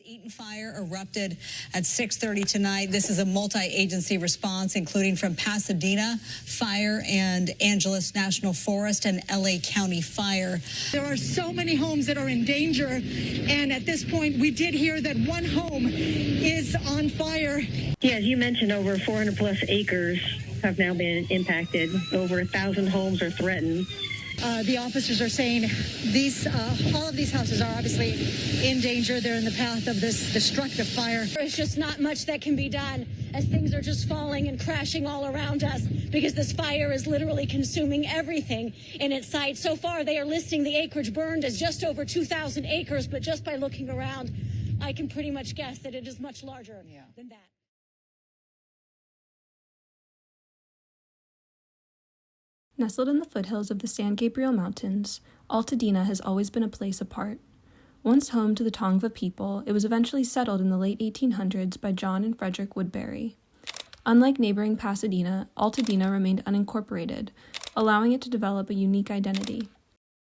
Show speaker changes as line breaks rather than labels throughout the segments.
Eaton fire erupted at 6:30 tonight. This is a multi-agency response, including from Pasadena Fire and Angeles National Forest and LA County Fire.
There are so many homes that are in danger, and at this point, we did hear that one home is on fire.
Yeah, as you mentioned, over 400 plus acres have now been impacted. Over 1,000 homes are threatened.
The officers are saying all of these houses are obviously in danger. They're in the path of this destructive fire.
There's just not much that can be done as things are just falling and crashing all around us because this fire is literally consuming everything in its sight. So far, they are listing the acreage burned as just over 2,000 acres, but just by looking around, I can pretty much guess that it is much larger than that.
Nestled in the foothills of the San Gabriel Mountains, Altadena has always been a place apart. Once home to the Tongva people, it was eventually settled in the late 1800s by John and Frederick Woodbury. Unlike neighboring Pasadena, Altadena remained unincorporated, allowing it to develop a unique identity.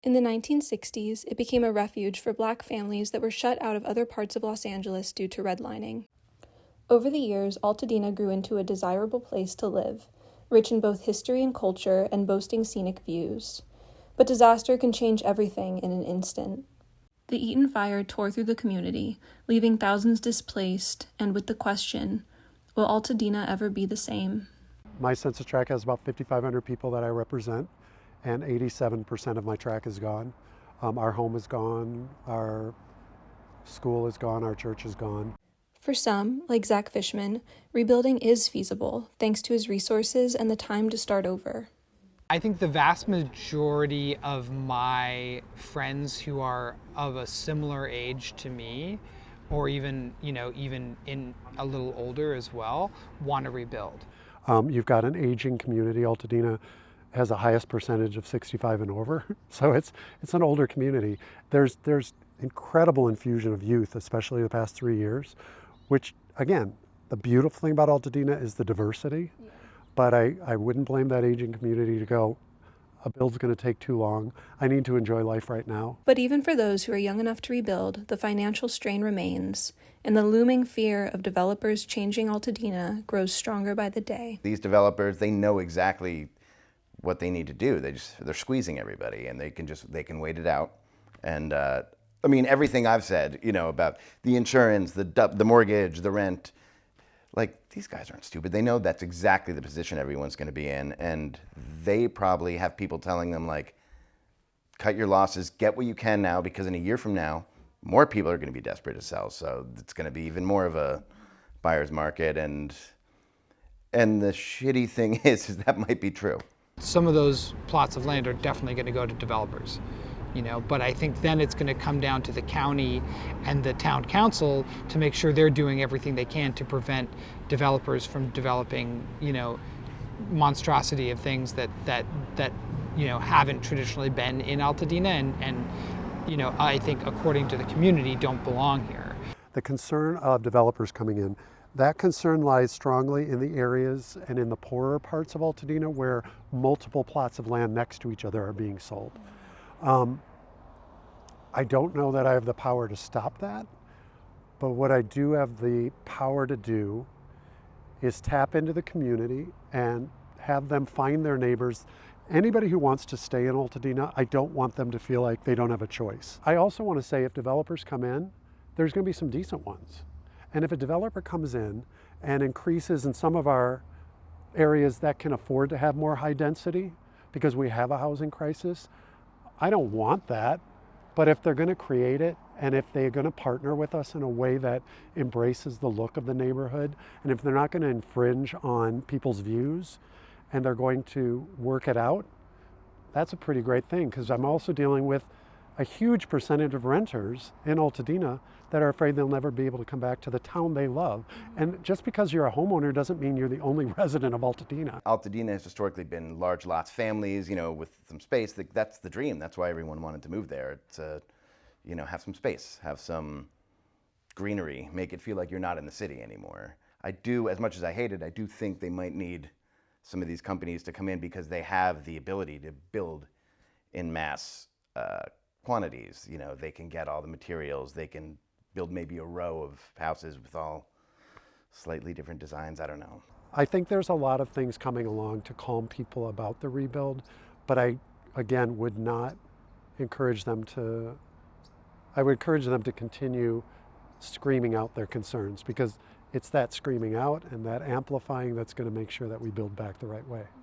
In the 1960s, it became a refuge for Black families that were shut out of other parts of Los Angeles due to redlining. Over the years, Altadena grew into a desirable place to live, rich in both history and culture and boasting scenic views. But disaster can change everything in an instant. The Eaton fire tore through the community, leaving thousands displaced, and with the question, will Altadena ever be the same?
My census tract has about 5,500 people that I represent, and 87% of my tract is gone. Our home is gone, our school is gone, our church is gone.
For some, like Zach Fishman, rebuilding is feasible, thanks to his resources and the time to start over.
I think the vast majority of my friends who are of a similar age to me, or even in a little older as well, want to rebuild.
You've got an aging community. Altadena has the highest percentage of 65 and over, so it's an older community. There's incredible infusion of youth, especially the past 3 years, which, again, the beautiful thing about Altadena is the diversity, but I wouldn't blame that aging community to go, a build's going to take too long. I need to enjoy life right now.
But even for those who are young enough to rebuild, the financial strain remains, and the looming fear of developers changing Altadena grows stronger by the day.
These developers, they know exactly what they need to do. They're squeezing everybody, and they can wait it out. And I mean, everything I've said, about the insurance, the mortgage, the rent, like, these guys aren't stupid. They know that's exactly the position everyone's going to be in, and they probably have people telling them, like, cut your losses, get what you can now, because in a year from now, more people are going to be desperate to sell. So it's going to be even more of a buyer's market, and the shitty thing is that might be true.
Some of those plots of land are definitely going to go to developers. But I think then it's going to come down to the county and the town council to make sure they're doing everything they can to prevent developers from developing, monstrosity of things that haven't traditionally been in Altadena and I think according to the community don't belong here.
The concern of developers coming in, that concern lies strongly in the areas and in the poorer parts of Altadena where multiple plots of land next to each other are being sold. I don't know that I have the power to stop that, but what I do have the power to do is tap into the community and have them find their neighbors. Anybody who wants to stay in Altadena, I don't want them to feel like they don't have a choice. I also want to say if developers come in, there's going to be some decent ones. And if a developer comes in and increases in some of our areas that can afford to have more high density because we have a housing crisis, I don't want that, but if they're going to create it and if they're going to partner with us in a way that embraces the look of the neighborhood, and if they're not going to infringe on people's views and they're going to work it out, that's a pretty great thing, because I'm also dealing with a huge percentage of renters in Altadena that are afraid they'll never be able to come back to the town they love. And just because you're a homeowner doesn't mean you're the only resident of Altadena.
Altadena has historically been large lots, families, with some space. That's the dream. That's why everyone wanted to move there. To, have some space, have some greenery, make it feel like you're not in the city anymore. I do, as much as I hate it, I do think they might need some of these companies to come in because they have the ability to build in mass quantities. They can get all the materials, they can build maybe a row of houses with all slightly different designs. I don't know.
I think there's a lot of things coming along to calm people about the rebuild, but I, again, would not encourage them to, I would encourage them to continue screaming out their concerns, because it's that screaming out and that amplifying that's going to make sure that we build back the right way.